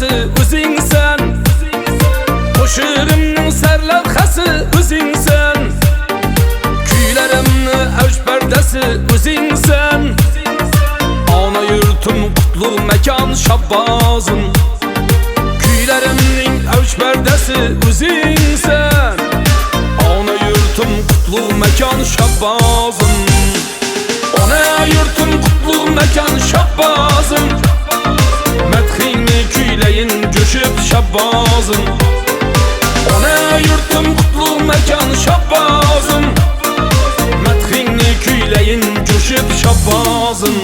başkası o'zingsan. Qo'shig'imning sarlavhasi o'zingsan. Kuylarimni avj pardasi o'zingsan. Ona yurtim qutlug' makon shabbozim. Kuylarimning avj pardasi o'zingsan. Ona yurtim qutlug' makon shabbozim. Ona yurtim qutlug' makon shabbozim. Madhingni kuylayin jo'shib shabbozim. Ona yurtim qutlug' makon shabbozim. Madhingni kuylayin jo'shib shabbozim.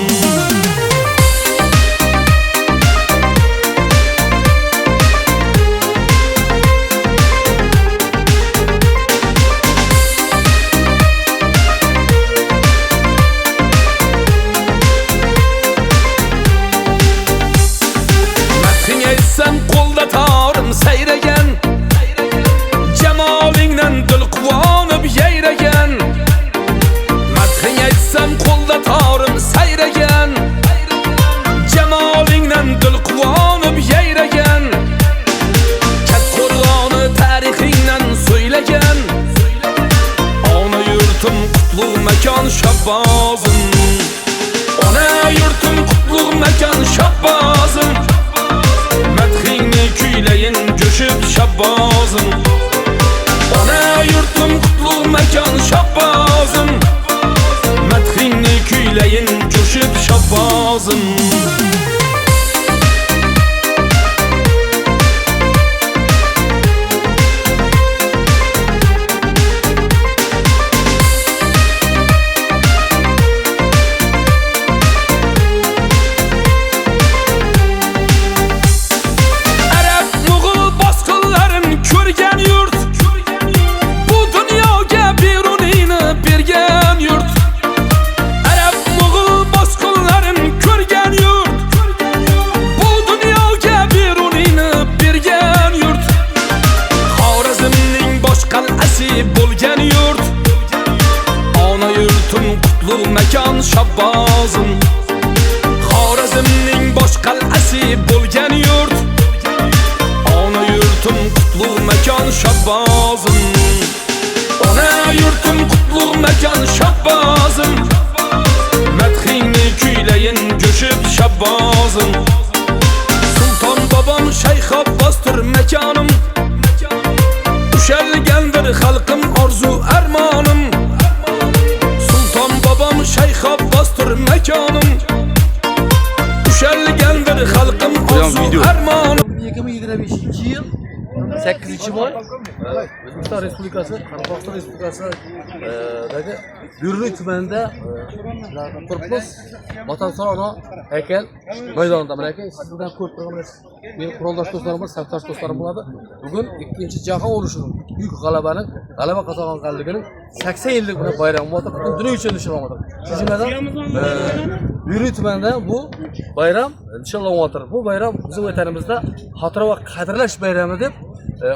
Sen qo'lda torim sayragan, jamolingdan dil quvonib yayragan. Madhing aytsam qo'lda torim sayragan, jamolingdan dil quvonib yayragan. Kat qo'rg'oni tarixingdan so'ylagan. Ona yurtim qutlug' makon shabbozim. Ona yurtim qutlug' makon shabbozim. Madhingni kuylayin jo'shib shabbozim. Ona yurtim qutlug' makon shabbozim. Madhingni kuylayin jo'shib shabbozim. Bo'lgan yurt. Ona yurtim qutlug' makon shabbozim. Xorazmning bosh qal'asi bo'lgan yurt. Ona yurtim qutlug' makon shabbozim. Ona yurtim qutlug' makon shabbozim. Madhingni kuylayin jo'shib shabbozim. Sulton bobom Shayx Abbosdir makonim. Ushalgandir xalqim orzu armonim. Sulton bobom Shayx Abbosdir makonim. Ushalgandir xalqim orzu armonim. 2025-yil 8-oy O'zbekiston Respublikasi, Qoraqalpog'iston Respublikasidagi Gurli tumanida Turmush Vatansaroy haykal maydonida mana siz bilan ko'p turganmiz. Men quroldosh do'stlarimiz, safdosh do'stlarim bo'ladi. Bugun 2-jahon urushining buyuk g'alaba qozonganligining 80 yillik bayrami bo'ldi. Butun dunyo uchun nishonlanmoqda. Shu jumladan Gurli tumanida bu bayram nishonlanmoqda. Bu bayram bizim vatanimizda xotira va qadrlash bayrami deb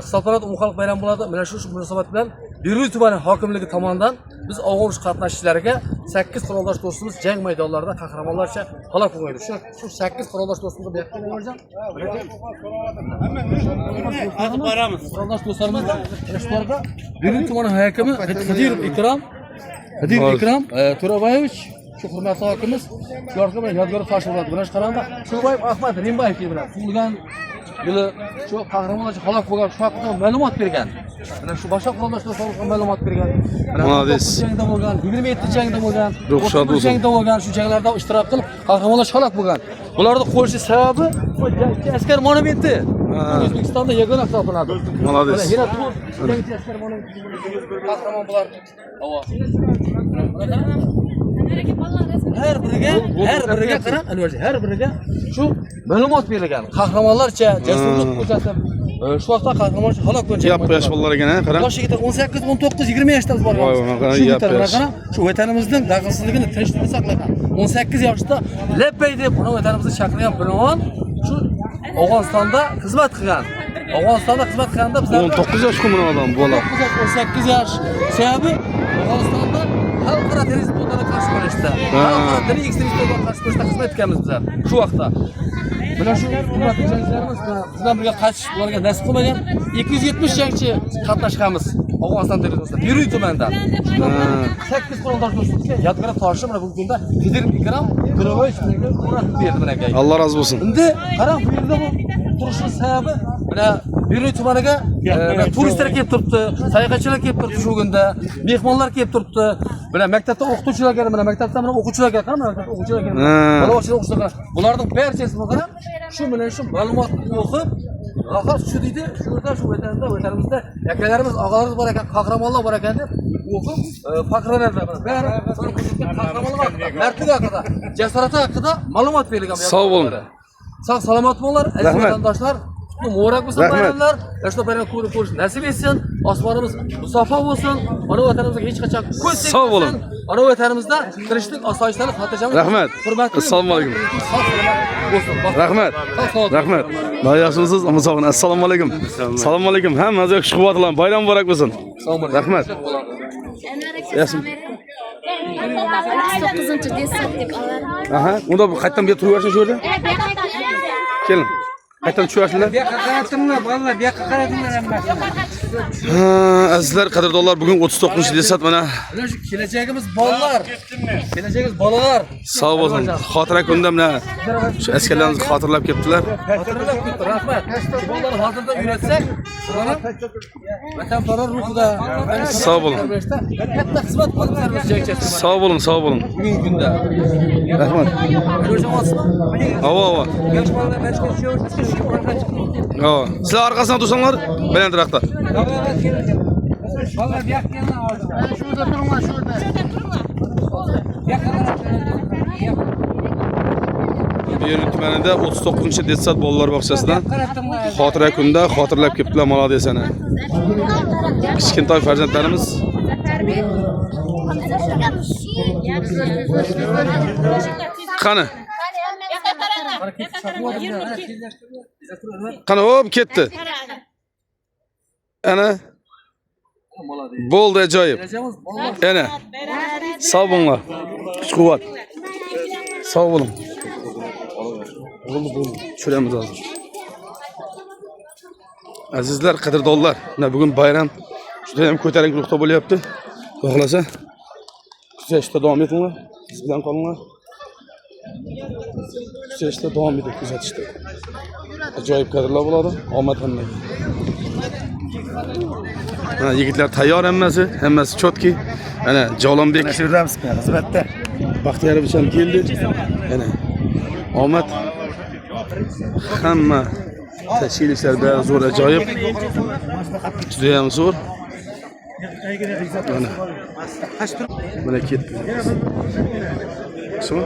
hisoblanadi. Umumxalq bayram bo'ladi. Mana shu munosabat bilan Gurli tumani hokimligi tomonidan biz og'ir urush qatnashchilariga 8 quroldosh do'stimiz jang maydonlarida qahramonlarcha halok bo'lgan. Shu 8 quroldosh do'stimizga beqiyam o'rjan. Hadi baramiz. Quroldosh do'stlarimizga shularga Gurli tumani hokimi Xidirov Ikrom To'rabayevich, shu hurmatli hokimimiz shularga bilan yodgor fash bo'ladi. Buni qarangda Shubayb Ahmad Rimbayev bilan tug'ilgan yili shu qahramonlarcha halok bo'lgan shu haqida ma'lumot bergan. Mana shu boshqa quroldosh do'stlarga ma'lumot bergan. Молодец. Jangda bo'lgan, 27-jangda bo'lgan, Ruxsat bo'lsin. jangda bo'lgan, shu janglarda ishtirok qilib qahramonlar halok bo'lgan. Ularni qo'yish sababi askar monumenti. O'zbekistonda yagona hisoblanadi. Молодец. Yana bu askar monumenti qahramon bular. Her biriga qarab, Anvarji, her biriga shu ma'lumot berilgan. Qahramonlarcha jasurlik ko'rsatib, shu vaqtda qahramonlar halok bo'lgan. Yosh bolalar ekan, qarang. Yosh yigitlar 18, 19, 20 yoshda bor. Shu vatanimizning daxlsizligini tinchlikni saqlagan. 18 yoshda Leppey deb uni vatanimizga chaqirgan biron shu Afg'onistonda xizmat qilgan. Afg'onistonda xizmat qilganda bizlar 19 yosh ko'mir odam bola. 18 yosh. Sababi Afg'onistonda xalqaro terrorizmga qarshi kurashda, xalqaro terror ekstremistlarga qarshi kurashda xizmat etganmiz bizlar. Shu vaqtda Mana shu hurmatli jangchilarimiz bizdan birga qaytish ularga nasib qilmagan 270 jangchi qatnashganmiz Afg'oniston teritorisida, Beruy tumanidan. Shulardan 8 qo'ldosh do'stlikka yodgorlik toshi mana bu kunda Fidir Ikram Gurovich menga uratib berdi menga. Allah razı olsun. Endi qarang bu yerda bu turishning sababi mana Beruy tumaniga turistlar kelib turibdi, sayohatchilar kelib turibdi shu kunda, mehmonlar kelib turibdi. Mana maktabda o'qituvchilar keldi, mana maktabda mana o'quvchilar keldi, mana maktabda o'quvchilar keldi. Bolalar o'quvchilar. Bularning barchasini qarab, shu bilan shu ma'lumotni o'qib, axir shu deydi, shu yerda shu vatanimizda akalarimiz, og'alarimiz bor ekan, qahramonlar bor ekan deb o'qib faxrlanadilar. Bari qahramonlar haqida, mardlik haqida, jasorati haqida ma'lumot berilgan. Sog' bo'ling. Sog' salomat bo'linglar, aziz vatandoshlar. Muborak bo'lsin bayramlar. Yoshlar bayram ko'rish nasib etsin. Osmonimiz musaffo bo'lsin. Ona vatanimizga hech qachon ko'z tegmasin. Sog' bo'ling. Ona vatanimizda tinchlik, osoyishtalik, xotirjamlik. Rahmat. Hurmatli. Assalomu alaykum. Bo'lsin. Rahmat. Rahmat. Yaxshimisiz? Assalomu Assalomu alaykum. Assalomu alaykum. Hammangizga xushquvvatlan. Bayram muborak bo'lsin. Assalomu alaykum. Rahmat. Yaxshi. 9-desat deb olardim. Aha, unda qayerdan bir turaversin shu yerda? Keling. Qayerdan tushyapsizlar? Bu yoqqa qaratinglar, bolalar, bu yoqqa qaratinglar hammasi. Azizlar, qadrdonlar, bugun 39-desat mana. Mana shu kelajagimiz bolalar. Kelajagimiz bolalar. Sog' bo'lsin. Xotira kunda mana shu askarlarimizni xotirlab kelibdilar. Xotirlab ketdi, rahmat. Shu bolalarni hozirda uyratsak, ularni vatanparvar ruhida Sog' bo'ling. katta xizmat qilib jangchasi. Sog' bo'ling, sog' bo'ling. Bugungi kunda. Rahmat. Ko'rishmoqsizmi? Avo, avo. Yosh bolalar mashqqa tushib, Avo. Sizlar orqasidan tursanglar, balandroqda. Bolalar, bu yoqqa kelinglar hozir. Shurada turinglar, shurada. Bu yoqqa Beruy tumanida 39-desat bolalar bog'chasidan qaratinglar. xotira kunda xotirlab kelibdilar молодец ana. Kichkintoy farzandlarimiz qani? Qani hop ketdi. Ana bo'ldi ajoyib. Kelajagimiz bolalar. Ana. Sog' bo'linglar. Kuch-quvvat. Sog' bo'ling. Bo'ldi. Tushiramiz hozir. Azizlar, qadrdonlar, mana bugun bayram juda ham ko'tarinki ruhda bo'lyapti. Xohlasa, kuzatishda davom etinglar. Biz bilan qolinglar. Kuzatishda davom eting, kuzatishda. Ajoyib kadrlar bo'ladi. Omad hammaga. Mana yigitlar tayyor hammasi chotki. Ana Jolonbek Shurdamiz xizmatda. Baxtiyorovich ham keldi. Ana omad hamma tashkilotchilar bari zo'r ajoyib. Juda ham zo'r. Mana ketdi. Shuni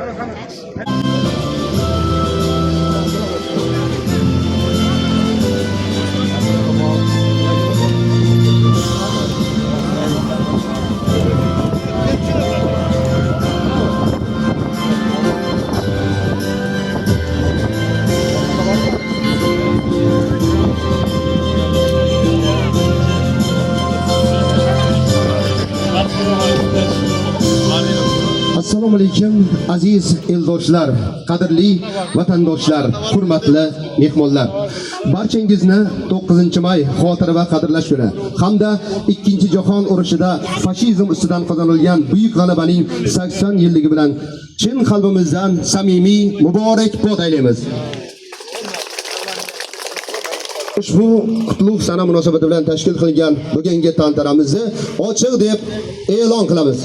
Assalomu alaykum aziz eldoshlar, qadrli vatandoshlar, hurmatli mehmonlar. Barchangizni 9-may xotira va qadrlash kuni hamda 2-jahon urushida fashizm ustidan qozonilgan buyuk g'alabaning 80 yilligi bilan chin qalbimizdan samimiy muborakbod aylaymiz. Ushbu qutlug' sana munosabati bilan tashkil qilingan bugungi tantanamizni ochiq deb e'lon qilamiz.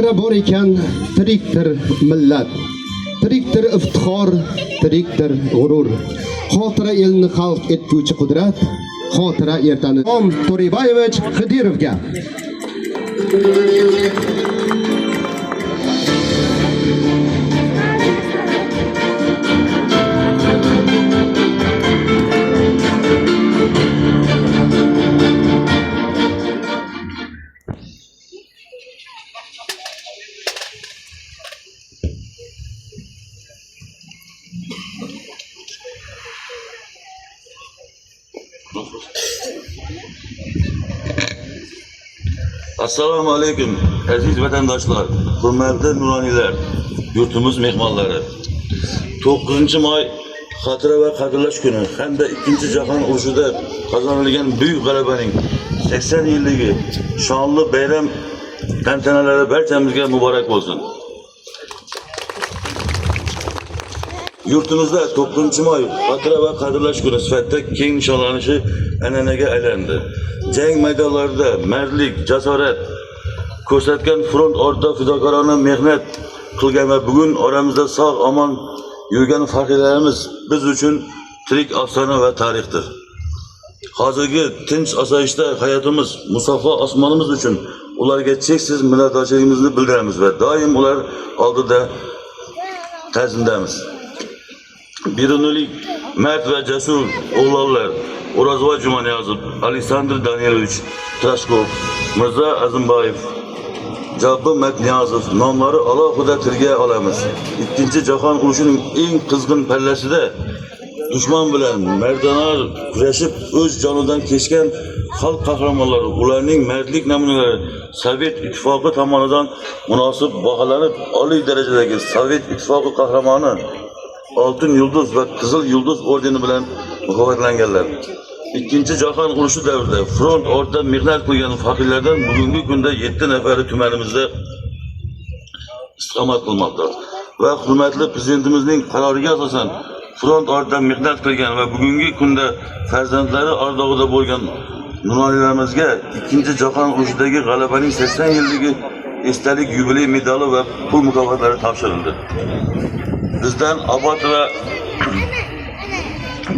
xotira bor ekan, tirikdir millat. Tirikdir iftixor, tirikdir g'urur. Xotira elni xalq etguvchi qudrat, xotira ertani. Om To'riboyevich Xidirovga. Assalomu alaykum aziz vatandoshlar, hurmatli nuroniylar, yurtimiz mehmonlari. 9-may xotira va qadrlash kuni hamda 2-jahon urushida qozonilgan buyuk g'alabaning 80 yilligi shonli bayram tantanalari barchamizga muborak bo'lsin. Yurtimizda 9-may xotira va qadrlash kuni sifatida keng nishonlanishi an'anaga aylandi. Jang maydonlarida mardlik, jasorat ko'rsatgan front ortida fidokorona mehnat qilgan va bugun oramizda sog' omon yurgan faxriylarimiz biz uchun tirik afsona va tarixdir. Hozirgi tinch osoyishta hayotimiz, musaffo osmonimiz uchun ularga cheksiz minnatdorchiligimizni bildiramiz va doim ular oldida ta'zimdamiz. Bironulik, mard va jasur o'g'lonlar O'rozvoy Jumaniyozov, Aleksandr Danilovich Trashkov, Mirzo Azimboyev, Jabbo Matniyozov nomlari alohida tilga olamiz. 2-jahon urushining eng qizg'in pallasida dushman bilan mardonor kurashib o'z jonidan kechgan xalq qahramonlari, ularning mardlik namunalari Sovet ittifoqi tomonidan munosib baholanib, oliy darajadagi Sovet ittifoqi qahramoni Oltin yulduz va Qizil yulduz ordeni bilan mukofotlanganlar. 2-jahon urushi davrida front ortida mehnat qilgan faxriylardan bugungi kunda 7 nafari tumanimizda istiqomat qilmoqda. Va hurmatli prezidentimizning qaroriga asosan front ortida mehnat qilgan va bugungi kunda farzandlari ardog'ida bo'lgan nuroniylarimizga 2-jahon urushidagi g'alabaning 80 yilligi esdalik yubiley medali va pul mukofotlari topshirildi.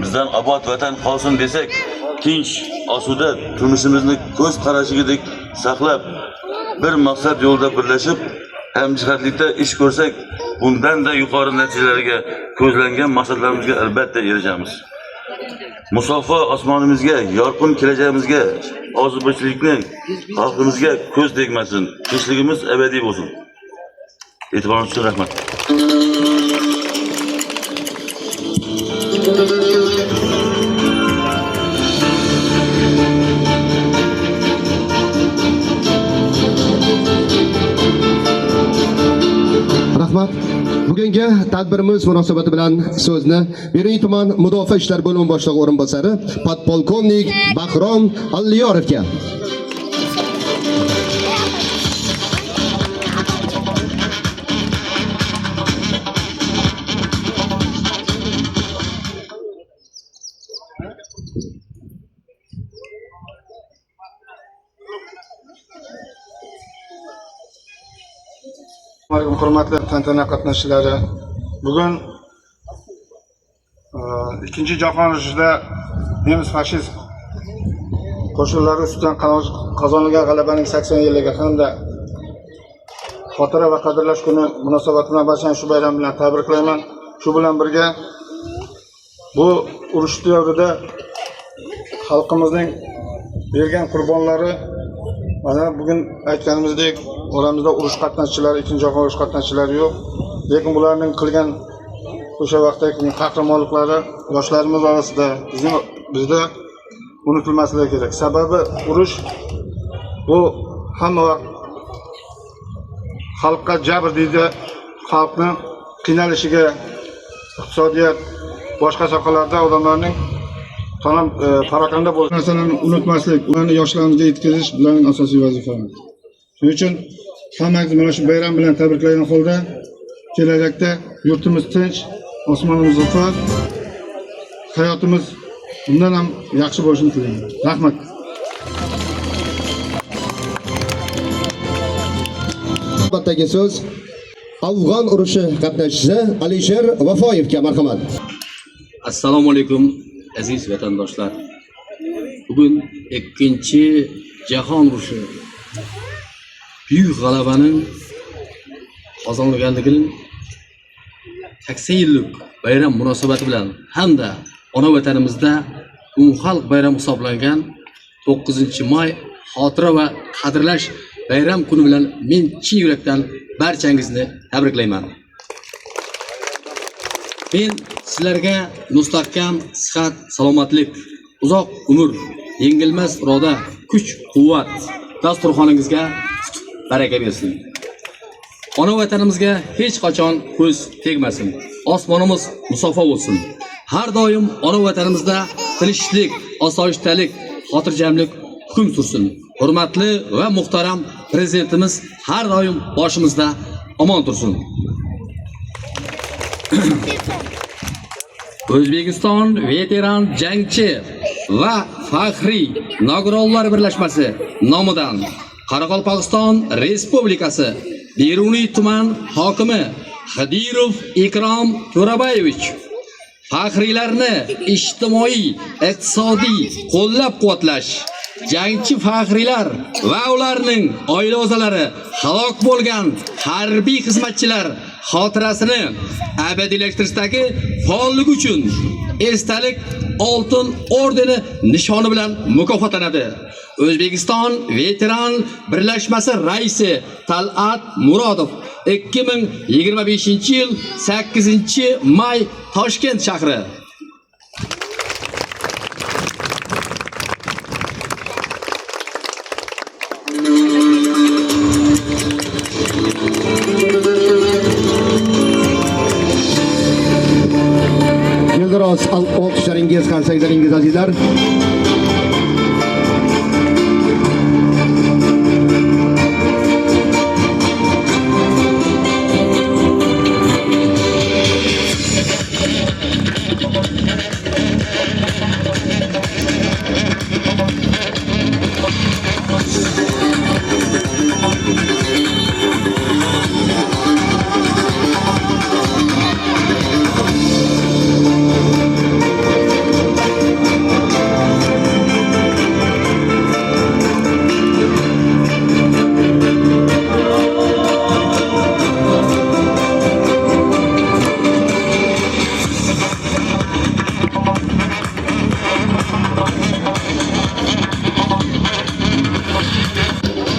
Bizdan obod vatan qolsin desak, tinch, osuda turmushimizni ko'z qarashigidek saqlab, bir maqsad yo'lida birlashib, hamjihatlikda ish ko'rsak, bundan-da yuqori natijalarga ko'zlangan maqsadlarimizga albatta erishamiz. Musaffo osmonimizga, yorqin kelajagimizga, ozodlikni xalqimizga ko'z tegmasin. Tinchligimiz abadiy bo'lsin. E'tiboringiz uchun rahmat. Rahmat. Bugungi tadbirimiz munosabati bilan so'zni Beruniy tuman Mudofaa ishlar bo'limi boshlig'i o'rinbosari podpolkovnik Bahrom Alliyorovga. Hurmatli tantana qatnashchilari, bugun 2-jahon urushida nemis fashist qo'shinlari ustidan qozonilgan g'alabaning 80 yilligi hamda xotira va qadrlash kuni munosabati bilan barchani shu bayram bilan tabriklayman. Shu bilan birga bu urush davrida xalqimizning bergan qurbonlari, mana bugun aytganimizdek, oramizda urush qatnashchilari, 2-jahon urush qatnashchilari yo'q. Lekin bularning qilgan o'sha vaqtdagi qahramonliklari yoshlarimiz orasida, bizda unutilmasligi kerak. Sababi urush bu hamma vaqt xalqqa jabr deydi, xalqning qiynalishiga, iqtisodiyot, boshqa sohalarda odamlarning parokanda bo'lgan narsalarni unutmaslik, ularni yoshlarimizga yetkazish bizning asosiy vazifamiz. Shuning uchun hammangizni mana shu bayram bilan tabriklagan holda kelajakda yurtimiz tinch, osmonimiz muvaffaq, hayotimiz bundan ham yaxshi bo'lishini tilayman. Rahmat. Navbatdagi so'z Afg'on urushi qatnashchisi Alisher Vafoyevga marhamat. Assalomu alaykum aziz vatandoshlar. Bugun 2 jahon urushi buyuk g'alabaning qozonilganligining 80 yillik bayram munosabati bilan hamda ona vatanimizda umumxalq bayrami hisoblangan 9-may xotira va qadrlash bayram kuni bilan men chin yurakdan barchangizni tabriklayman. Men sizlarga mustahkam sihat, salomatlik, uzoq umr, yengilmas iroda, kuch, quvvat dasturxoningizga baraka bersin. Ona vatanimizga hech qachon ko'z tegmasin. Osmonimiz musaffo bo'lsin. Har doim ona vatanimizda tinchlik, osoyishtalik, xotirjamlik hukm sursin. Hurmatli va muhtaram prezidentimiz har doim boshimizda omon tursin. O'zbekiston veteran jangchi va faxriy nogironlar birlashmasi nomidan Qoraqalpog'iston Respublikasi Beruniy tuman hokimi Xadirov Ikrom To'rabayevich faxriylarni ijtimoiy, iqtisodiy qo'llab-quvvatlash, jangchi faxriylar va ularning oila a'zolari halok bo'lgan harbiy xizmatchilar xotirasini abadiylashtirish faolligi uchun esdalik oltin ordeni nishoni bilan mukofotlanadi. O'zbekiston veteran birlashmasi raisi Talat Murodov 2025-yil 8-may Toshkent shahri. Yildiroz olqishlaringiz, qarsaklaringiz azizlar.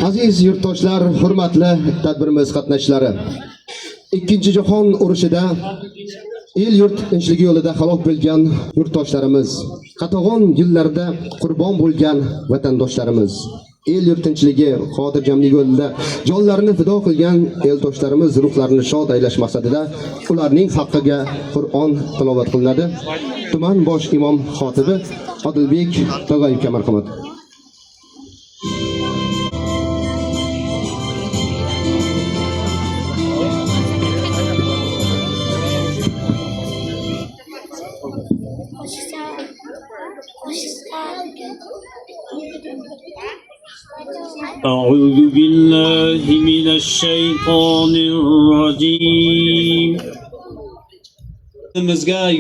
Aziz yurtdoshlar, hurmatli tadbirimiz qatnashchilari. 2-jahon urushida el yurt tinchligi yo'lida halok bo'lgan yurtdoshlarimiz, qatag'on yillarda qurbon bo'lgan vatandoshlarimiz, el yurt tinchligi, xotirjamlik yo'lida jonlarini fido qilgan eldoshlarimiz ruhlarini shod aylash maqsadida ularning haqqiga Qur'on tilovat qilinadi. Tuman bosh imom xotibi Odilbek Tog'ayevga marhamat. أعوذ بالله من الشيطان الرجيم.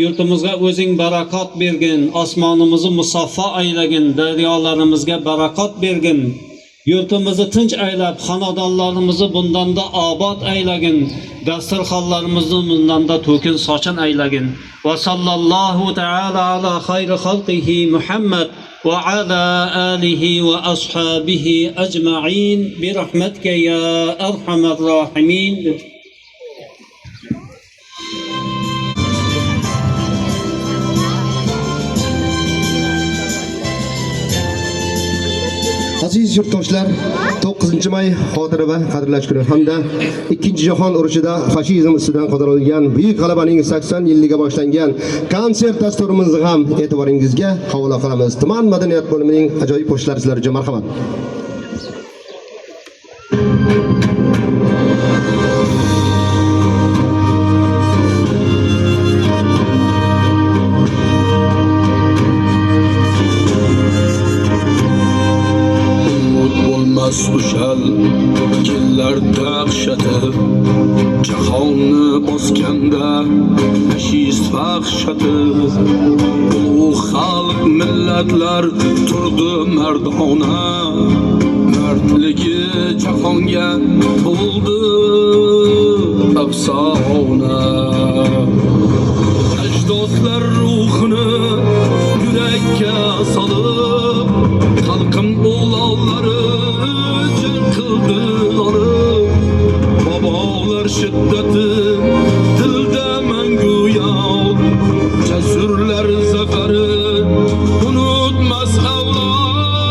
Yurtimizga o'zing barakot bergin, osmonimizni musaffo aylagin, daryolarimizga barakot bergin. Yurtimizni tinch aylab, xonadonlarimizni bundanda obod aylagin, dasturxonlarimizni bundanda to'kin sochin aylagin. Va sallallohu ta'ala ala xayri xalqihi Muhammad va ala alihi va ashabihi ajma'in bi rahmatika ya arhamar rohimin. Aziz yurtdoshlar, 9-may xotira va qadrlash kuni hamda 2-jahon urushida fashizm ustidan qozorilgan buyuk g'alabaning 80 yilligiga boshlangan konsert dasturimizni ham e'tiboringizga havola qilamiz. Tuman madaniyat bo'limining ajoyib qo'shiqlari sizlar uchun marhamat. Unutmas o'shal yillar dahshati, jahonni bosganda fashiz vahshati. Ulug' xalq millatlar turdi mardona, mardligi jahonga bo'ldi afsona. Ajdodlar ruhini yurakka solib, xalqim o'g'lonlari jang qildi olib. Bobolar shiddati dilda mangu yod, jasurlar zafari unutmas avlod.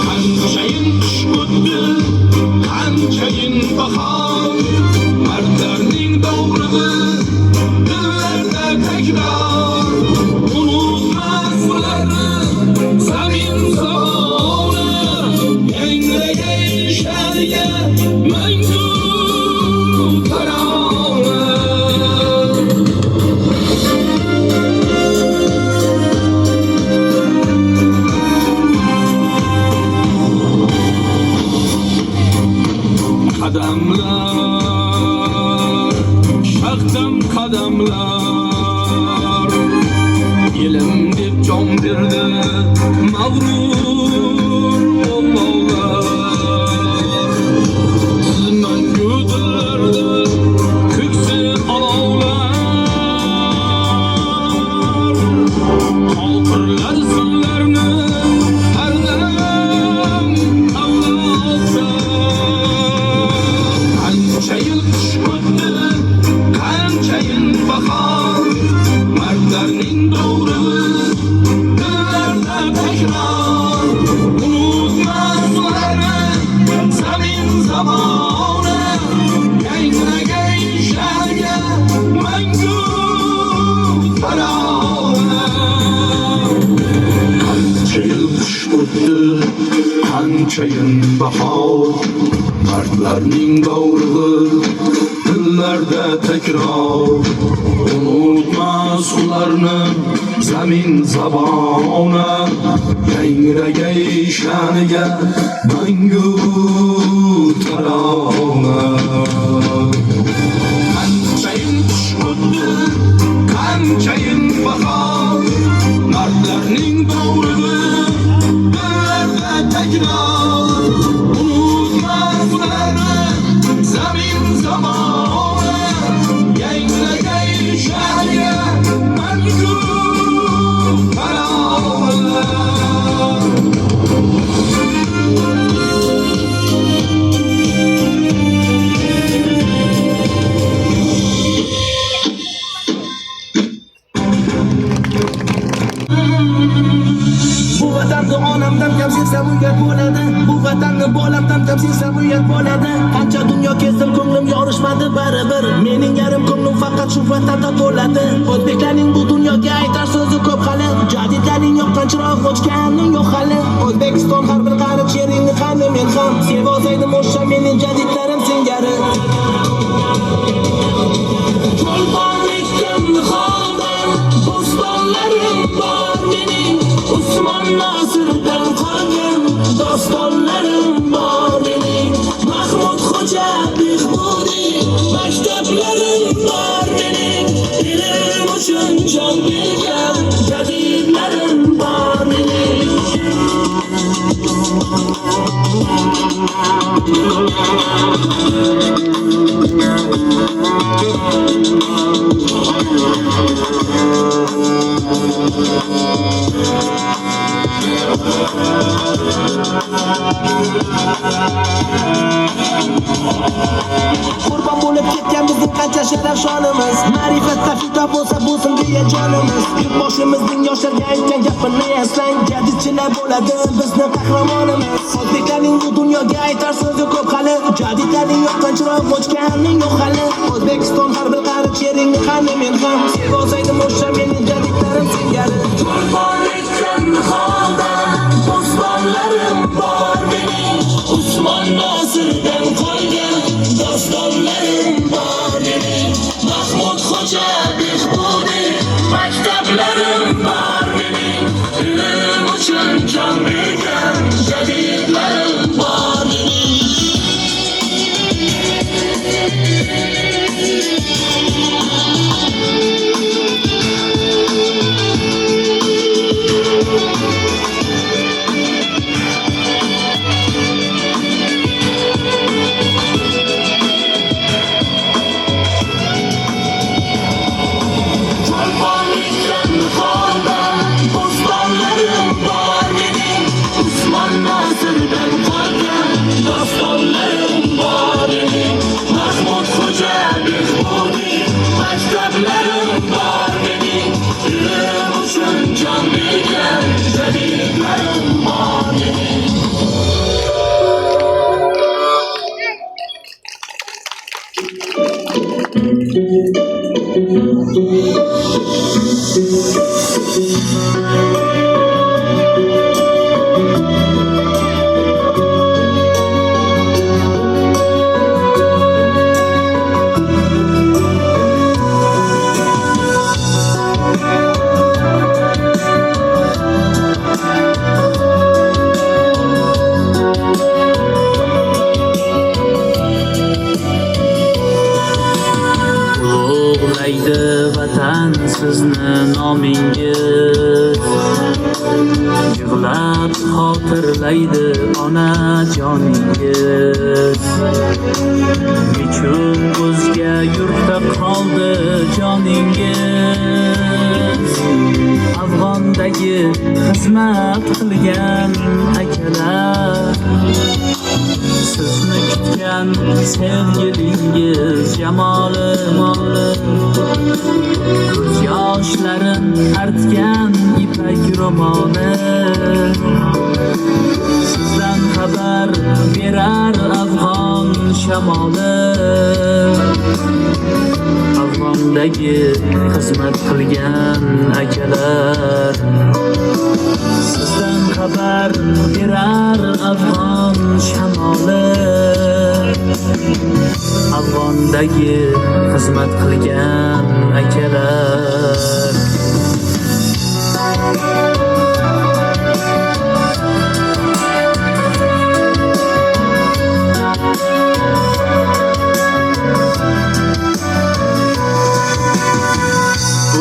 Qanchayin qish o'tdi, qanchayin bahor, mardlarning dovrug'i dillarda takror. Unutmas ularni zamin zamoni, yangragan sha'niga mangu tarona. Qadamlar, shaqdam qadamlar, ilm deb jon berdi mag'rur o'g'lonlar. Siz mangu dillarda ko'ksi olovlar, qo'lqirlar sizlarni har dam avlodlar. Qanchayin qish o'tdi, qanchayin bahor, mardlarning dovrug'i dillarda takror. Unutmas ularni zamin zamoni, yangragan sha'niga mangu tarona. Qanchayin qish o'tdi, qanchayin bahor, mardlarning dovrug'i dillarda takror. Unutmas ularni zamin zabona, yangragan sha'niga mangu tarona. Qanchayin qish o'tdi, qanchayin bahor, mardlarning dovrug'i dillarda takror. Unutmas ularni zamin zamoni, yangragan sha'niga mangu tarona. Bu vatanni onamdan kam sevsam uyat bo'ladi. Bu vatanni bolamdan kam sevsam uyat bo'ladi. Qancha dunyo kezdim, ko'nglim yorishmadi baribir. Mening yarim ko'nglim faqat shu vatanda to'ladi. O'zbeklarning bu dunyoga aytar so'zi ko'p hali. Jadidlarning yoqqan chirog'i o'chganing yo'q hali. O'zbekiston har bir qarich yeringni qani men ham sevozaydim o'sha mening jadidlarim singari. Cho'lponlikdan xondan bo'stonlarim bor mening. Usmon Nosirdan qolgan dostonlarim bor mening. Mahmud Xo'ja Behbudiy maktablarim bor mening. Ilm uchun jon bergan jadidlarim bor mening. Qurbon bo'lib ketgan bizning qancha sharaf shonimiz, ma'rifatda fito bo'lsa bo'lsin deya jonimiz. Yurtboshimizning yoshlarga aytgan gapini eslang, jadidchilar bo'ladi bizni qahramonimiz. O'zbeklarning bu dunyoga aytar so'zi ko'p hali, jadidlarning yoqqan chirog'i o'chganing yo'q hali. O'zbekiston har bir qarich yeringni qani men ham sevozaydim o'sha mening jadidlarim singari. Cho'lponlikdan xondan bo'stonlarim bor mening. Usmon Nosirdan qolgan dostonlarim bor mening. Mahmud Xo'ja Behbudiy maktablarim bor mening. Ilm uchun jon bergan dostonlarim bor mening Usmon Nosirdan qolgan dostonlarim bor mening Mahmud Xo'ja Behbudiy maktablarim bor mening ilm uchun jon bergan jadidlarim bor mening ulug'laydi vatan sizni nomingiz yig'lab xotirlaydi ona joningiz nechun o'zga yurtda qoldi joningiz Afg'ondagi xizmat qilgan akalar sizni kutgan sevgilingiz jamoli ko'z yoshlarin artgan ipak ro'moli sizdan xabar berar afg'on shamoli Afg'ondagi xizmat qilgan akalar sizdan xabar berar afg'on shamoli Afg'ondagi xizmat qilgan akalar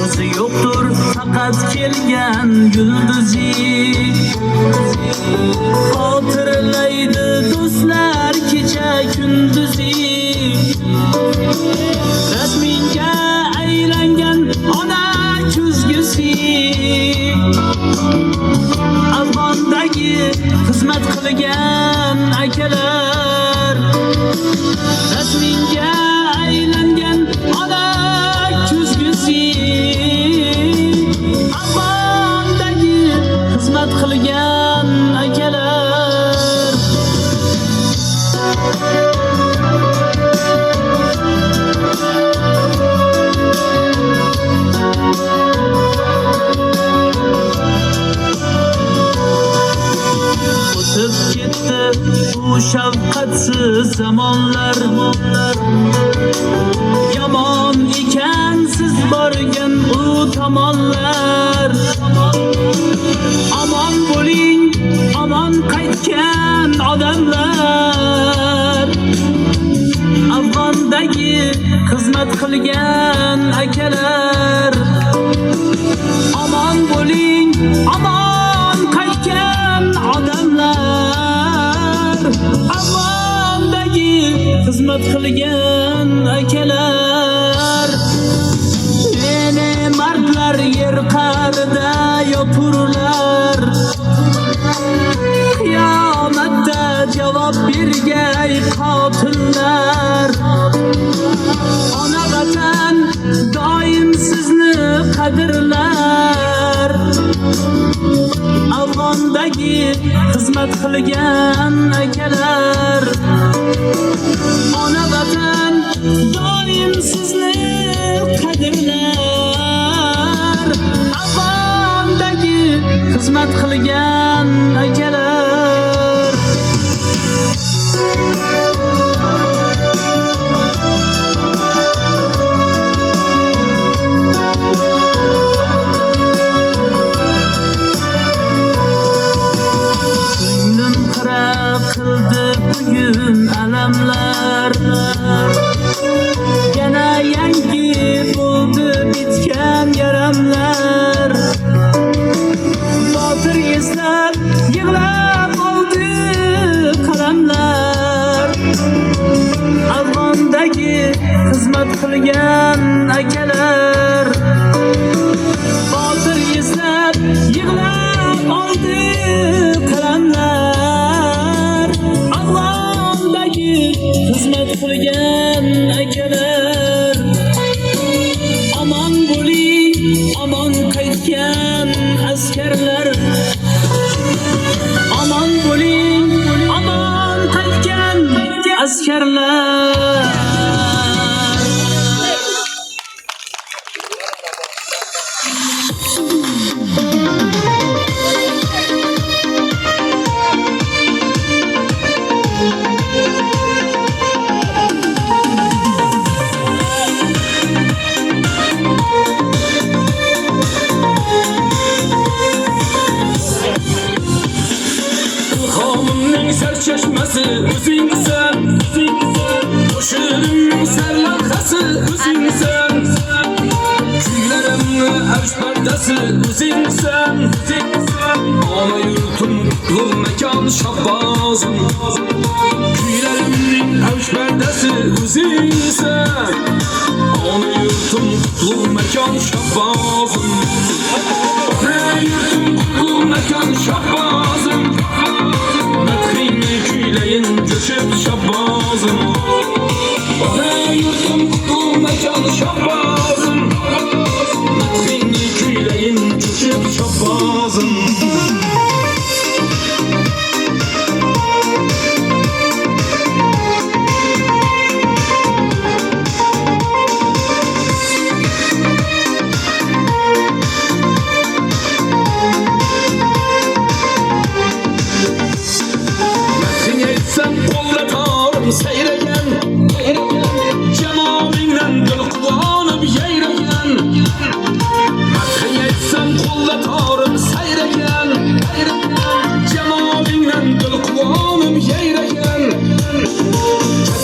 o'zi yo'qdir faqat kelgan yulduzi xotirlaydi do'stlar kecha kunduzi rasminga aylangan ona ko'zgusi Afg'ondagi xizmat qilgan akalar rasminga aylangan ona ko'zgusi Afg'ondagi xizmat qilgan akalar o'tib ketdi bu shafqatsiz zamonlar yomon ekan siz borgan u tomonlar omon bo'ling omon qaytgan odamlar Afg'ondagi xizmat qilgan akalar omon bo'ling omon qaytgan odamlar Afg'ondagi xizmat qilgan akalar meni mardlar yer qa'rida yoturlar qiyomatda javob bergay qotillar ona vatan doim sizni qadrlar Afg'ondagi xizmat qilgan akalar ona vatan doim sizni qadrlar Afg'ondagi xizmat qilgan akalar ko'nglim xira qildi bugun alamlar yana yangi bo'ldi bitgan yaramlar botir eslab yig'lab oldi qalamlar Afg'ondagi xizmat qilgan akalar botir eslab yig'lab çeşmesi o'zingsan. Qo'shiqning sarlavhasi o'zingsan. Kuylarimni avj pardasi o'zingsan. Ona yurtim qutlug' makon shabbozim. Kuylarimning avj pardasi o'zingsan. Ona yurtim qutlug' makon shabbozim. Ona yurtim qutlug' makon shabbozim. Madhingni kuylayin jo'shib shabbozim. Ona yurtim qutlug' makon shabbozim. Madhingni kuylayin jo'shib shabbozim. Seyreyen, cemalingden dil quvonib yayragan. Madhin aytsam qo'llatorib sayragan. Cemalingden dil quvonib yayragan.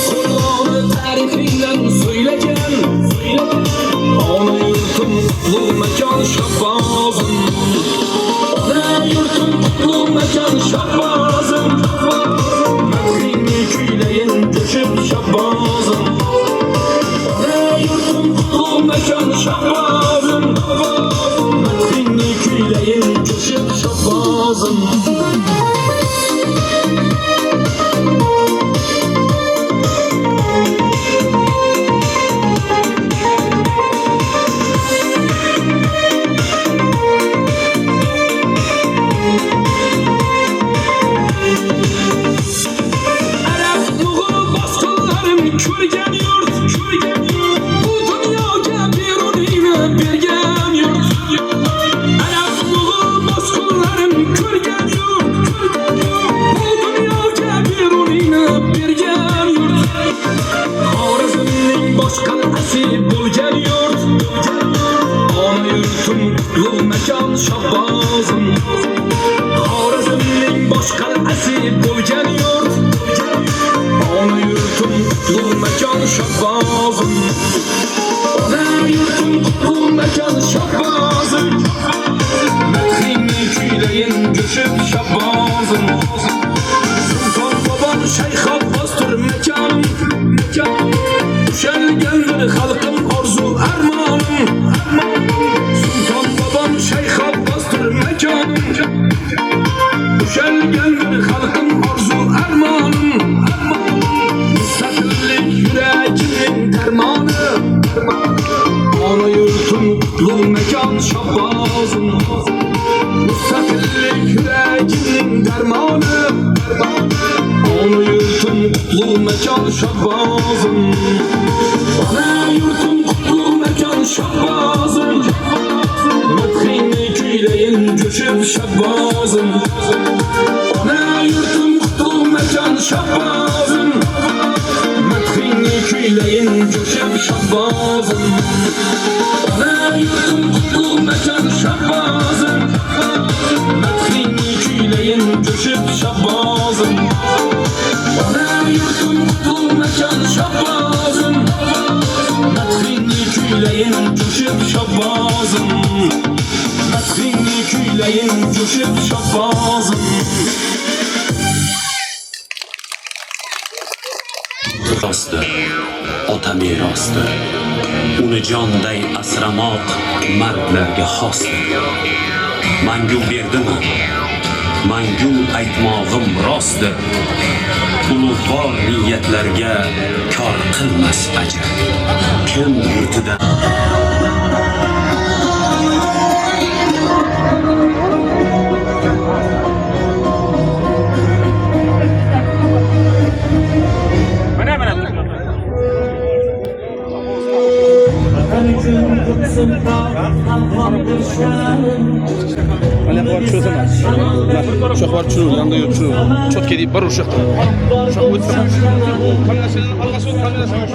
Qo'lloni tarixingdan so'ylagan. Ona yurtim qutlug' makon shabbozim. Ona yurtim qutlug' makon shabbozim. Kuylayin jo'shib shabbozim. Ona yurtim qutlug' makon shabbozim. Madhingni kuylayin jo'shib shabbozim. Ko'rgan yurt, bu dunyoga beruningni bergan yurt. Arab mo'g'ul mas'ullarim ko'rgan yurt, bu dunyoga beruningni bergan yurt. Xorazmning bosh qal'asi bo'lgan yurt. Ona yurtim qutlug' makon shabbozim. Xorazmning bosh qal'asi bo'lgan yurt. Ona yurtim qutlug' makon shabbozim. Ona yurtim qutlug' makon shabbozim. Madhingni kuylayin jo'shib shabbozim. Sulton bobom shayx Abbosdir makonim. Ushalgandir xalqim orzu armonim. Sulton bobom shayx Abbosdir makonim. Ushalgandir xalqim orzu armonim. Mustaqillik yuragimning darmoni. Ona yurtim qutlug' makon shabbozim. Mustaqillik yuragimning darmoni. Ona yurtim qutlug' makon shabbozim. Ona yurtim qutlug' makon shabbozim. Madhingni kuylayin jo'shib shabbozim. Ona yurtim qutlug' makon shabbozim. Madhingni kuylayin jo'shib shabbozim. Ona yurtim qutlug' makon shabbozim. Madhingni kuylayin jo'shib shabbozim. Ona yurtim qutlug' makon shabbozim. Madhingni kuylayin jo'shib shabbozim. Madhingni kuylayin jo'shib shabbozim. Rostdir, ota merosdir. Uni jonday asramoq mardlarga xosdir. Mangu berdimi? Mangu aytmog'im rostdir. Ulug'vor niyatlarga kor qilmas ajr. Kim yurtida Uşaq var çürür, yanında yok çürür. Çok kediyip var uşaqda. Uşaq ötür. Kamerasının arkası ol, kamerasının.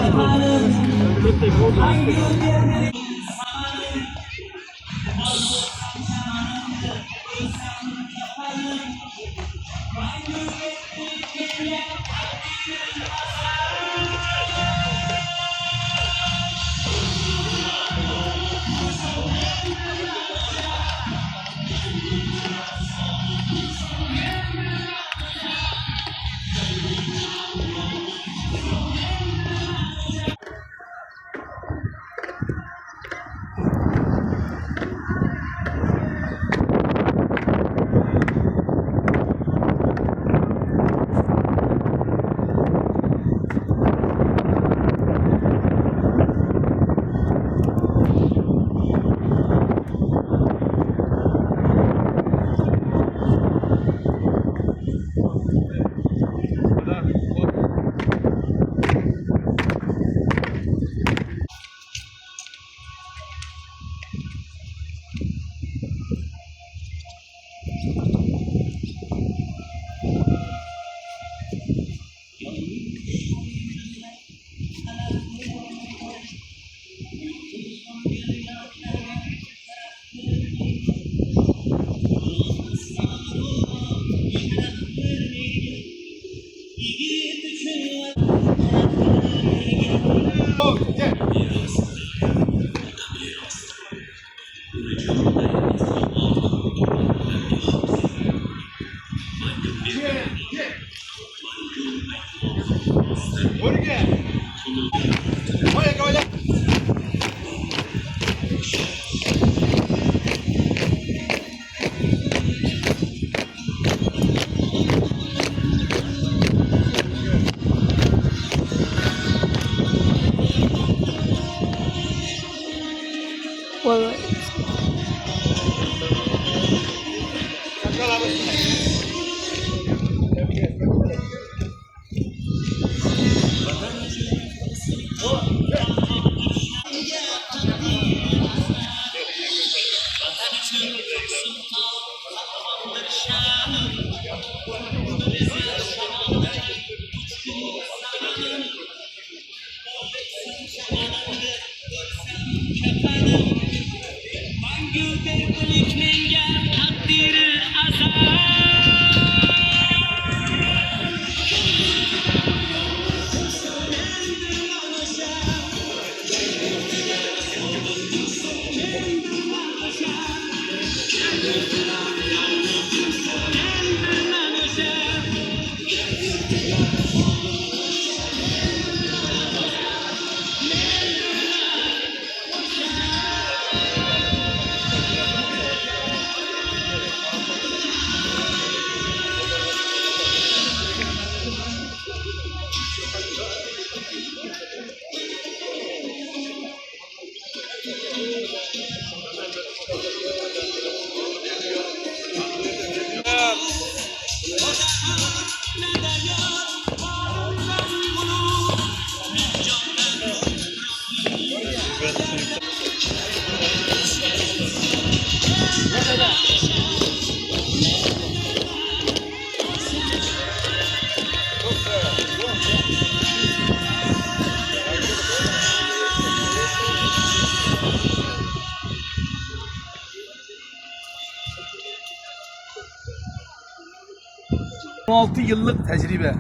16 yıllık tecrübe.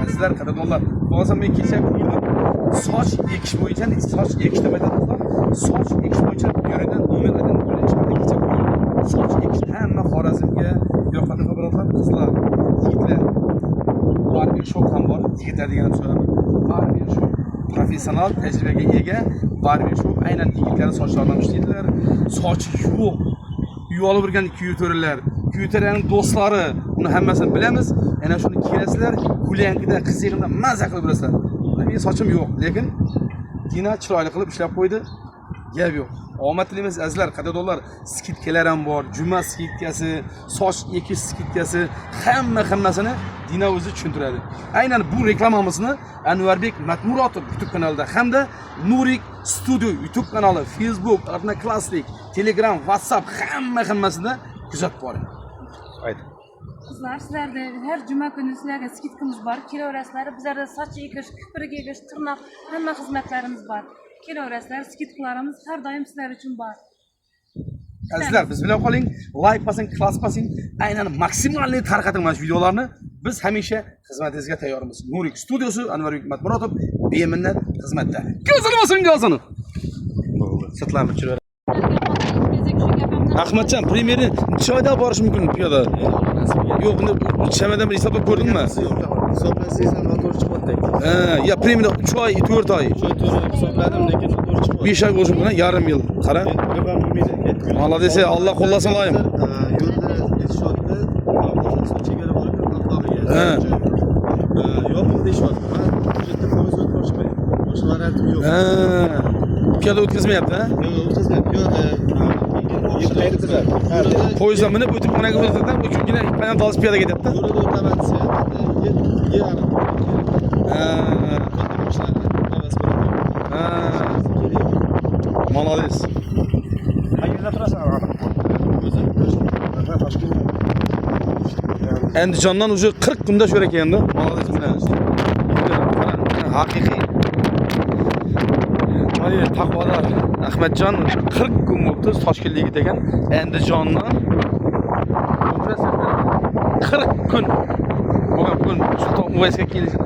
Sizler kadınlar. Bazen ben geçen saç ekiş boyunca saç ekiş demeden saç ekiş boyunca yöreden numara eden böyle çıktı geçen saç ekiş hemen Xorazmga yoqadi birodar qizlar yigitlar barbier shop ham bor yigitlar deganim so'raman barbier shop professional tecrübege ega barbier shop aynan yigitlarning sochlaridan ishlaydilar sochi yo'q uy olib yurgan kuyutorlar kuyutorlarning do'stlari uni hammasini bilamiz ana shuni kelasizlar kulyankida qizig'ida mazza qilib yurasizlar mening sochim yo'q lekin Dina chiroyli qilib ishlab qo'ydi gap yo'q omad tilaymiz azizlar qadrdonlar skidkalar ham bor juma skidkasi soch ekish skidkasi hammasini Dina o'zi tushuntiradi aynan bu reklamamizni Anvarbek Matmuratov YouTube kanalida hamda Nurik Studio YouTube kanali Facebook Odnoklassnik Telegram WhatsApp hammasida kuzatib boring ayt Qizlar, sizlarda har juma kuni sizlarga skidkamiz bor. Kelaverasizlar. Bizlarda soch ekish, kiprik ekish, tirnoq hamma xizmatlarimiz bor. Kelaverasizlar, skidkalarimiz har doim sizlar uchun bor. Azizlar, biz bilan qoling, like bosing, class bosing, aynan maksimalni tarqating mana shu videolarni. Biz hamisha xizmatingizga tayyormiz. Nurik studiyasi Anvarbek Matmuratov beminnat xizmatda. Gözünü olsun gözünü. Sırtlarını tushiraver. Ahmadjon, premyerni choyda borish mumkin piyoda. Yo'q, buni chamadan bir hisoblab ko'rdingmi? Hisoblasangiz noto'g'ri chiqyapti. Ya premyerda choy 4 oy. Choy to'g'ri hisobladim, lekin noto'g'ri chiqyapti. 5 oy bo'lishi mumkin, yarim yil. Qara. Молодец, Alloh qo'llasin loyim. Yo'lda yetishayotdi. Chegara borib avtomobilga. Ha. Yo'q, deyishyapti. Men jetda poyezd o'tmoqchiman. Boshqa variantim yo'q. Ha. Piyoda o'tkazmayapti, ha? Yo'q, o'tkazmayapti. Piyoda Poyezddan minib o'tib xonaga o'tadidan, uchungina payam tolib piyoda ketyapti. yo'lda o'taman desa, Ha. Молодец. Qayerda turasan? Andijondan уже 40 kunda shu ekanda. Молодец bilan. Haqiqiy. Mana taqvodor Ahmadjon 40 kun bo'ldi Toshkentga ketgan. Andijondan 40 kun. Bo'lgan kun Sulton Uvaysga kelish.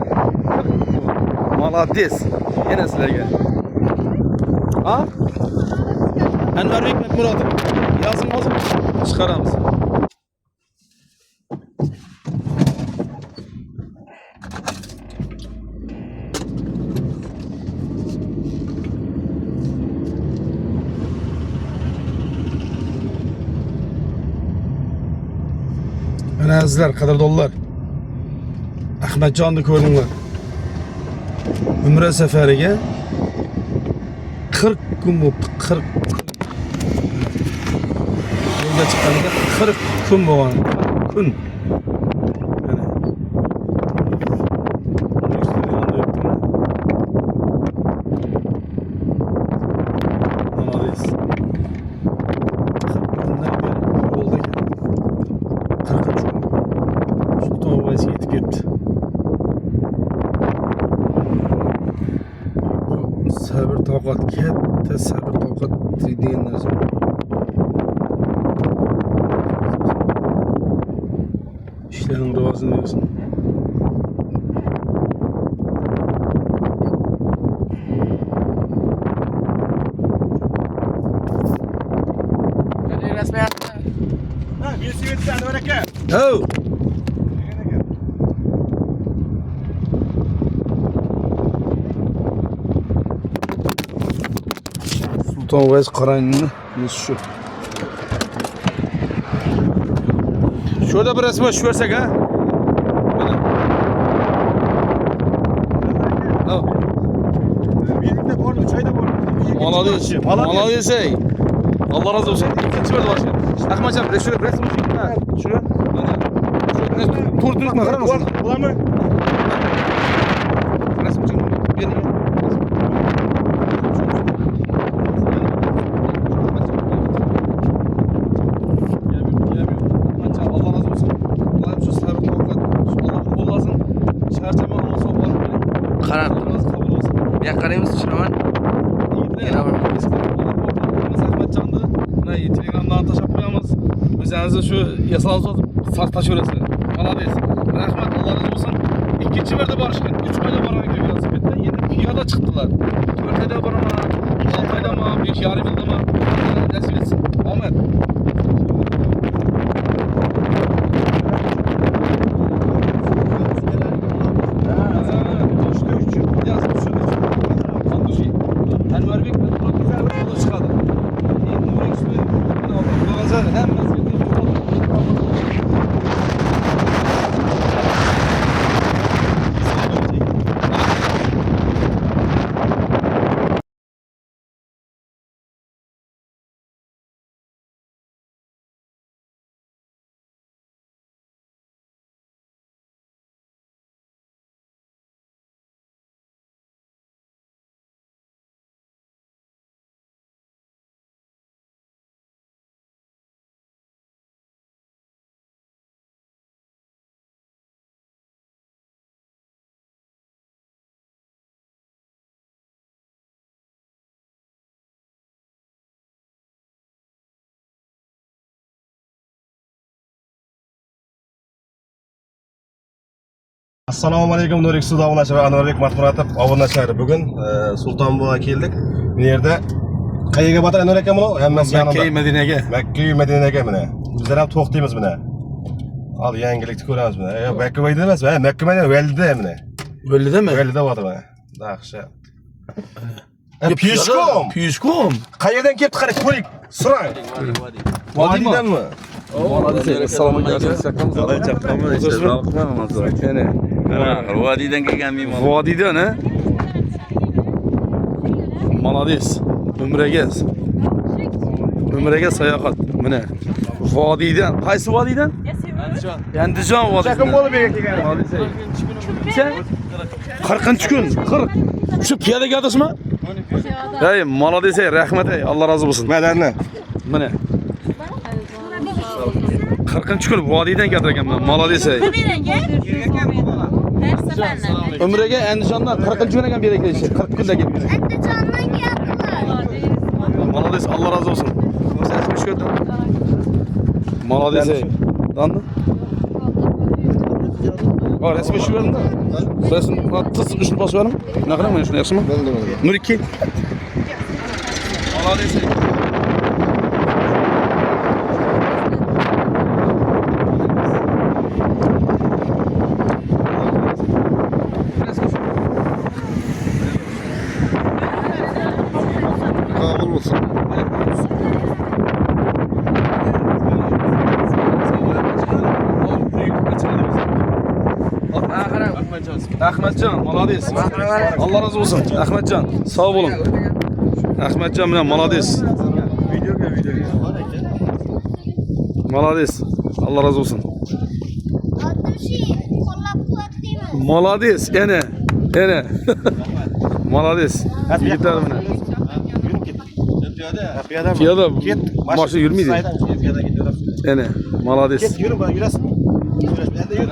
Молодец. Yana sizlarga. Ha? Anvarbek Matmuratov. Yozing hozir chiqaramiz. Mana azizlar, qadrdonlar. Ahmadjonni ko'rdinglar. Umra safariga 40 kun bo'ldi, 40 kun. Yo'lga chiqqanida 40 kun bo'lgan. 40 kun. Mana. Молодец. 40 kundan beri yo'lda ekan. 40 kun. Sulton Uvaysga yetib ketdi. Sabr toqat, katta sabr toqat degan narsa. İşlerin rivojini bersin. Oh! Sulton Uvays qarangni shu. Şurada bir resmi şu versek ha? Böyle. Al. Birlikte bordu, çayda bordu. Молодец. Молодец ey. Allah razı olsun. İkinci verdi başı. Ahmadcan resim çekin ha. Şunu. Tur durma karar mısın? Ulan mı? Resim çekin. Benim. Allah razı olsun. Allah'ım şu sabır tokat. Allah kollasın. Çarşamba olsa olur. Qarar. Kabul olsun. Bu yoqqa qaraymiz, tushunaman. Yana bir Ahmadcan'dı. Ne Telegram'dan taşıp koyamaz. Özünüzü şu yasalınız sartaşıyorsunuz. Молодец. Rahmet, Allah razı olsun. İkinci verdi barışkın. 3 ayda barana giriyor velosipedde. Yeni piyada çıktılar. 4 ayda barana, 6 ayda mı, 5 yarım yılda mı? Nasip etsin. Ahmet. Assalomu alaykum Nurik Sud obunachi va Anvarbek Matmuratov obunachilari. Bugun Sultonbuyga keldik. Bu yerda qayerga botar Anvar aka buni? Hammasi yanimda. Makka Madinaga. Makka Madinaga mana. Bizlar ham to'xtaymiz mana. Al yangilikni ko'ramiz mana. Makka Madina emas, Makka Madina Valida mana. Validami? Valida botar mana. Yaxshi. Piyishkom. Piyishkom. Qayerdan kelibdi qarang, ko'ring. So'rang. Vodiydanmi? Assalomu alaykum. Vodiydan kelgan mehmon. Vodiydan, ha? Молодец. Umraga sayohat. Mana vodiydan. Qaysi vodiydan? Andijon vodiydan. Chaqin bo'lib kelgan. 40-kun. 40. Shu piyoda gadasmi? Ey, молодец, rahmat ey. Alloh rozi bo'lsin. Madanni. Mana 40-kun vodiydan gadirganman. Молодец ey. Umraga Andijondan 40-kun ham berga kelishdi. 40 kunda keldi. Молодец, Alloh rozi bo'lsin. Sen xush ko'rding. Молодец ey. Dandı? Var, resmi şu verin de. Resim, tız üstünü bas verin. Ne kadar mı? Şunu yaksın mı? Nur 2. Молодец ey. Kabul olsun. Ahmetcan, молодец. Allah razı olsun. Ahmetcan, sağ olun. Ahmetcan bilen молодец. Молодец. Allah razı olsun. Молодец, ene. Молодец. Yigitlerim bilen. Piyada maşa yürümeydi. Ene, молодец. Yürü bana yürüsün. Ben de yürü.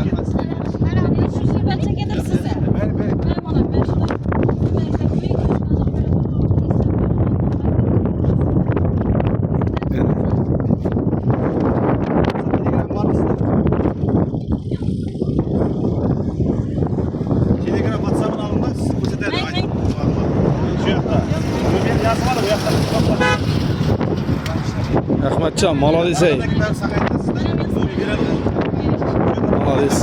Telegram WhatsApp'ını alınmaz. Bu sefer şu yakta. Bu yazma da bu yakta. Ahmetcan, молодец ey. Молодец.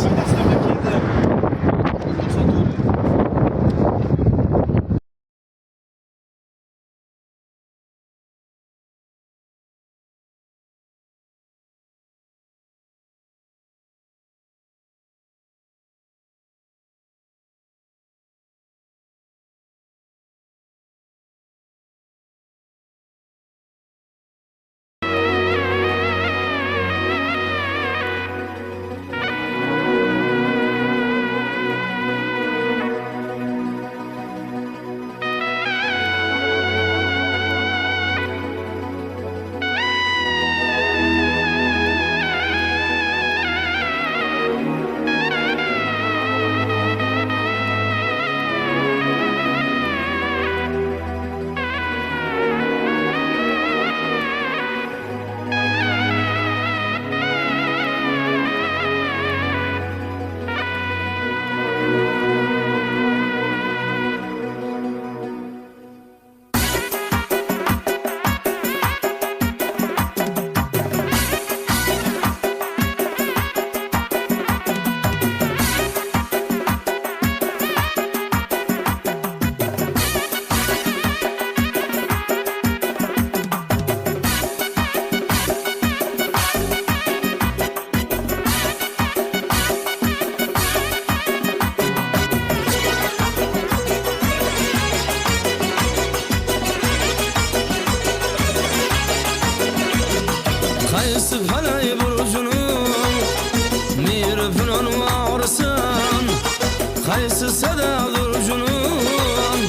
Qaysi falay burjunun mirfinon varsan Qaysi sada durjunun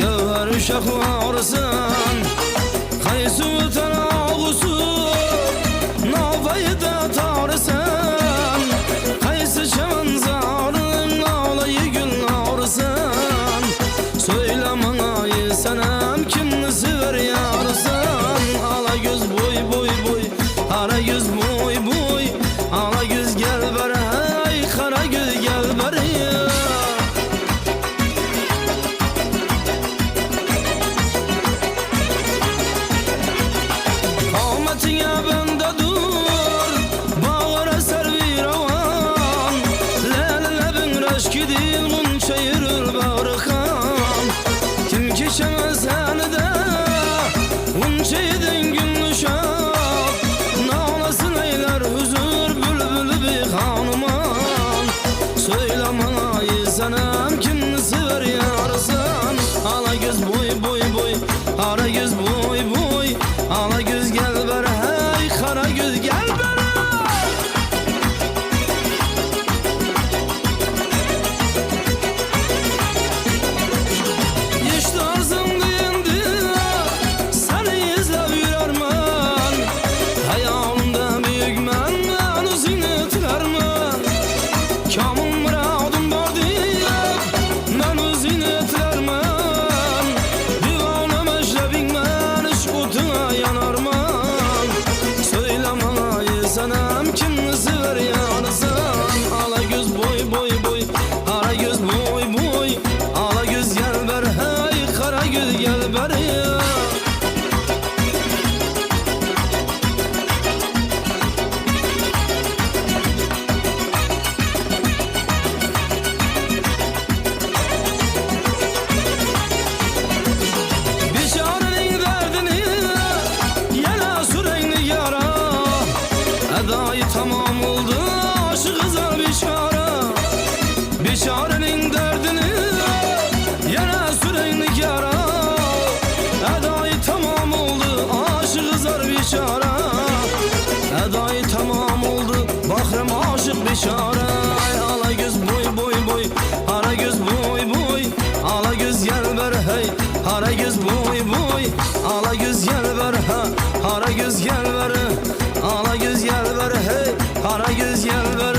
yar uşaq varsan Qaysi vatan ağusu navayda tarsan Qaysi çaman zarın ağlayı gül ağrısan Söyle bana sanam kimni sever yarsan Ala göz boy boy boy Ala göz boy boy Ala göz gel bari Kara göz gel bari yaşamaz seni de uncha edin gün şap Nağlasın eyler huzur bülbülü bir hanıman Söyle bana yesenem kimni sever yarsan Ala göz boy boy boy Ara göz boy boy Ala göz gel ver hey Kara göz gel ver Biçarenin derdini yana sürenlik yara Edayı tamam oldu aşık zar biçara Edayı tamam oldu bahrem aşık biçara Ala göz boy boy boy Ara göz boy boy Ala göz gel ver hey Ara göz boy boy Ala göz gel ver ha Ara göz gel ver Ala göz gel ver hey Ara göz gel ver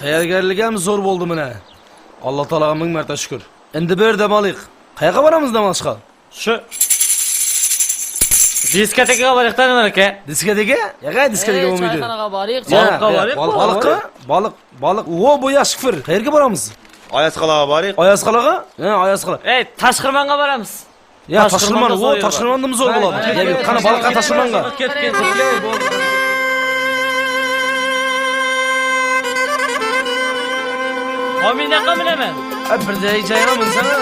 Tayyorgarligim zo'r bo'ldi mana. Alloh taologa ming marta shukr. Endi bir dam olaylik. Qayerga boramiz dam olishga? Shu diskotekaga boraylik-da nima aka? Diskoteka? Yo'q, diskoteka bo'lmaydi. Choyxonaga boraylik, baliqqa boraylik. Baliq. O bu yaxshi fikr. Qayerga boramiz? Ayasqalog'a boraylik. Ayasqalog'a? Ha, Ayasqalo. Ey, Tashqirmonga boramiz. Ya, Tashqirmon, Tashqirmonda zo'r bo'ladi. Qani baliqqa Tashqirmonga. Ket. Homiynaqa bilaman. Birda jaynaman sana.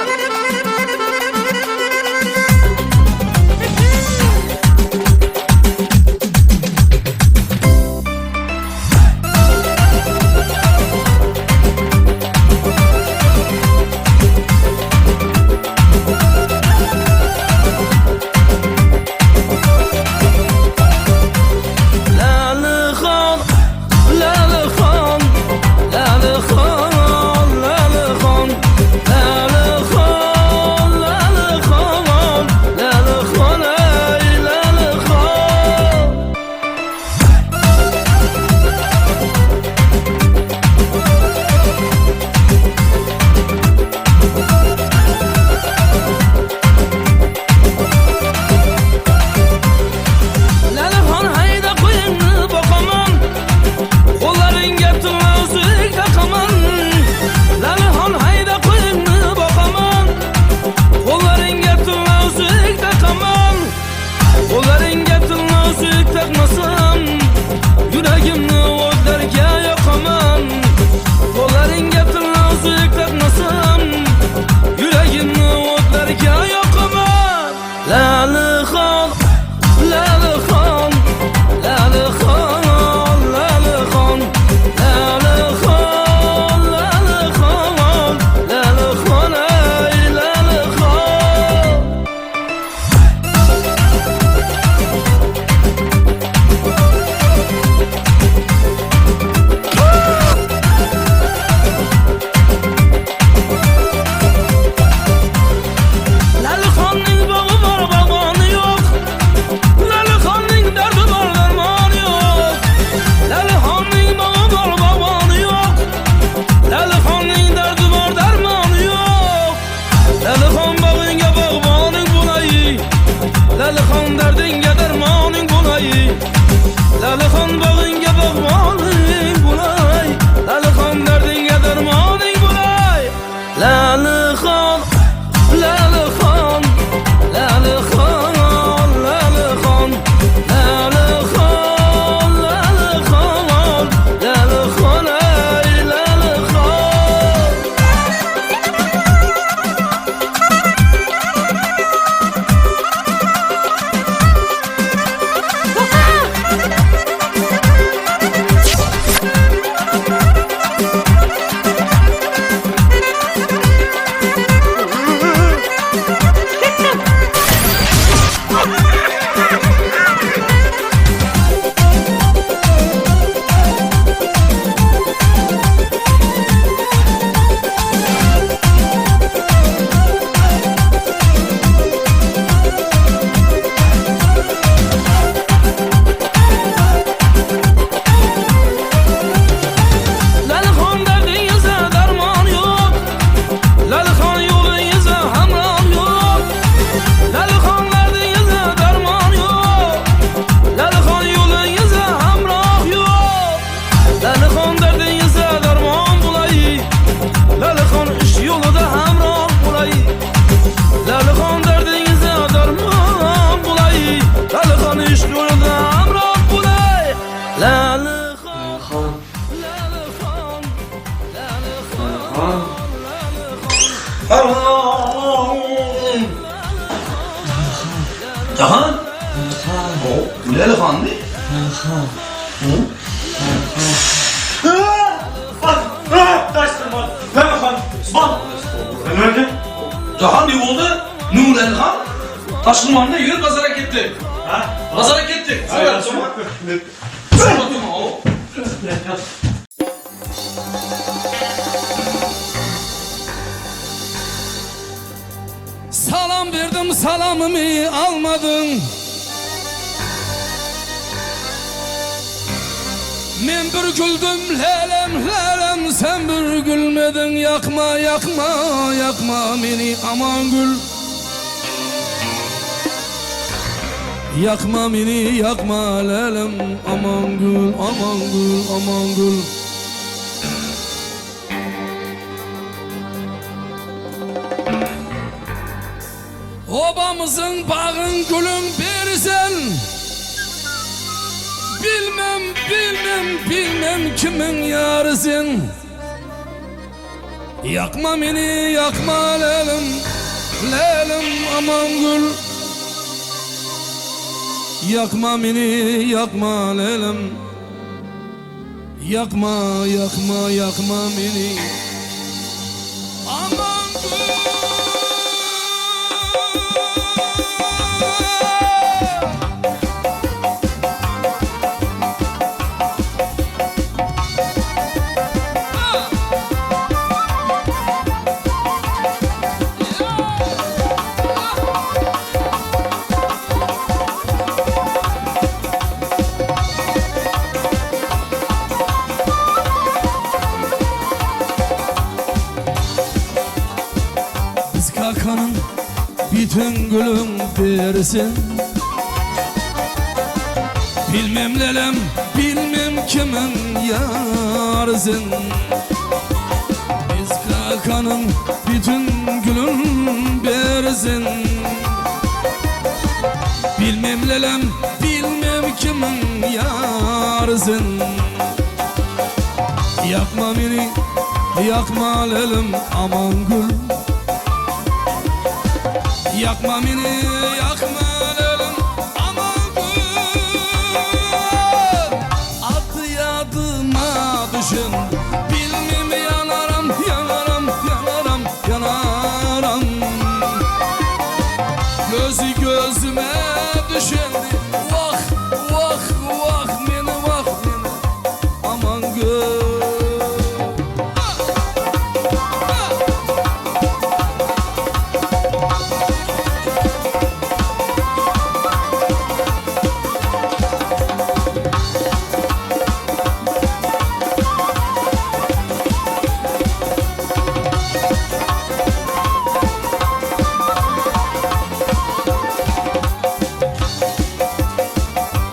Jahan? Bilal efendi? Jahan ne oldu? Nur Elhan? Taşkınman'da yürü pazara gitti. Pazara gitti. Evet, tamam. Salam verdim salamımı almadın. Men bir güldüm lelem lelem sen bir gülmedin. Yakma yakma yakma beni aman gül. Yakma beni yakma lelem aman gül aman gül aman gül. Obamızın bağın gülün bersen. Bilmem bilmem bilmem kimin yarısın. Yakma beni yakma lelem lelem aman gül. Yakma beni yakma lelem. Yakma yakma yakma beni aman gül. Kakanın bütün gülün bersin. Bilmem lelem bilmem kimin yarısın. Biz kakanın bütün gülün bersin. Bilmem lelem bilmem kimin yarısın. Yakma beni yakma lelem aman gül. Yakma beni yakma lelem aman gül. Adı yadıma düşün. Bilmem yanarım yanarım yanarım yanarım. Gözü gözüme düşendi. Vah vah vah beni vah beni aman gül.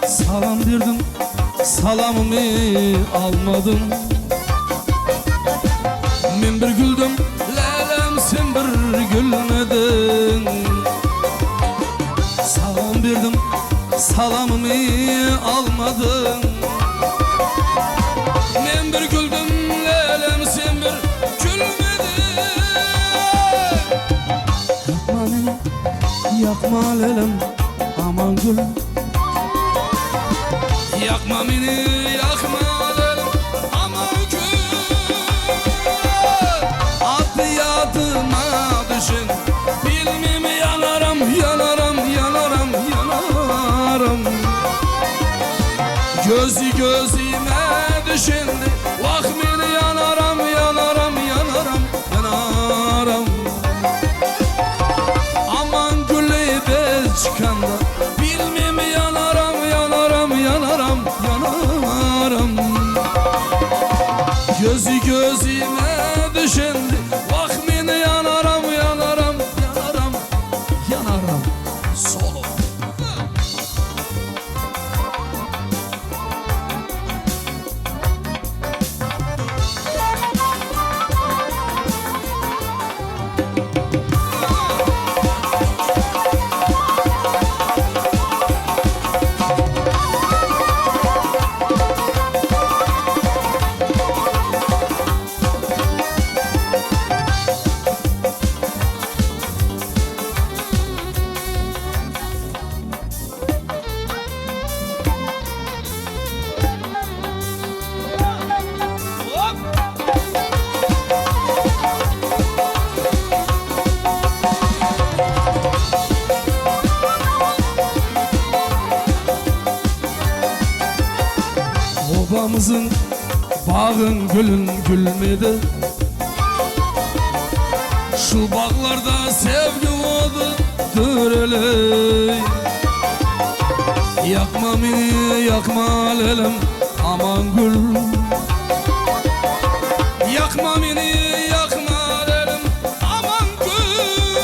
Salam verdim, salamımı almadım. Men bir güldüm, lelem sen bir gülmedin. Salam verdim, salamımı almadın. Men bir güldüm, lelem sen bir gülmedin. Yakma beni, yakma lelem aman gül. Yakma beni yakma lelem aman gül. Adı yadıma düşün. Bilmem yanarım yanarım yanarım yanarım. Gözü gözüme düşündü. Vah beni yanarım yanarım yanarım yanarım. Aman gülü bez çıkanda. Bilmem yanarım yanarım yanarım yanarım. Gözü gözüme düşündü. Bak beni yanarım yanarım yanarım yanarım. Solo. Babamızın bağın gülün gülmedi. Şu bağlarda sevgi oldu düreley. Yakma beni yakma lelim aman gül. Yakma beni yakma lelim aman gül.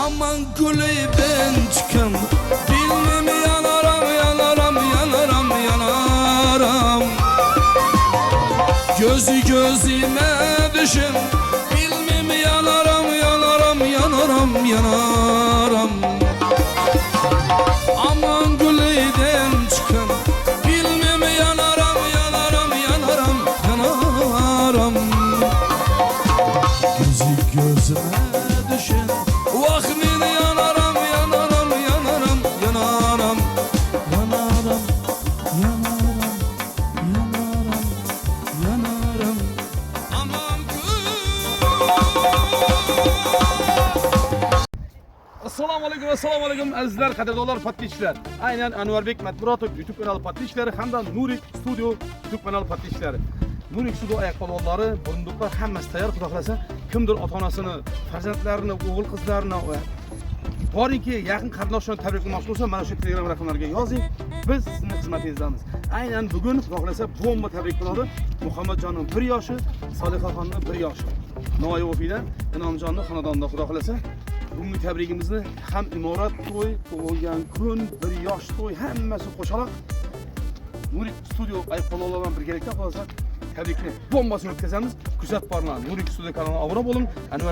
Aman gülü ben çıkım bilmem yanarım yanarım yanarım yanarım. Gözü gözüme düşün bilmem yanarım yanarım yanarım yanarım. Aman gülüden çıkın bilmem yanarım yanarım yanarım yanarım. Gözü gözüme düşün vah beni yanarım yanarım yanarım yanarım yanarım yanarım yanarım yanarım. Aman Assalomu alaykum azizlar, qadrdonlar, podpисчиlar. Aynan Anvarbek Matmuratov YouTube kanali podpисчилari hamda Nurik Studio YouTube kanali podpисчилari. Nurik Studio oyoqpolvonlari, burunduqlar hammasi tayyor, xudo xolasa. Kimdir ota-onasini, farzandlarini, o'g'il qizlarini boringki yaqin qarindoshlarni tabriklamoqchi bo'lsa, mana shu Telegram raqamlariga yozing. Biz sizning xizmatingizdamiz. Aynan bugun xudo xolasa bomba tabriklanadi. Muhammadjonning 1 yoshi, Solihaxonning 1 yoshi. Noyevofiydan Inomjonning xonadonida xudo xolasa bugungi tabrigimizni ham imorat to'y, tug'ilgan kun, 1 yosh to'y hammasi qo'shaloq Nurik Studio oyoqpolvonlar bilan birgalikda qolsa tabrikni bombasini o'tkazamiz. Kuzatib boringlar. Nurik Studio kanaliga obuna bo'ling.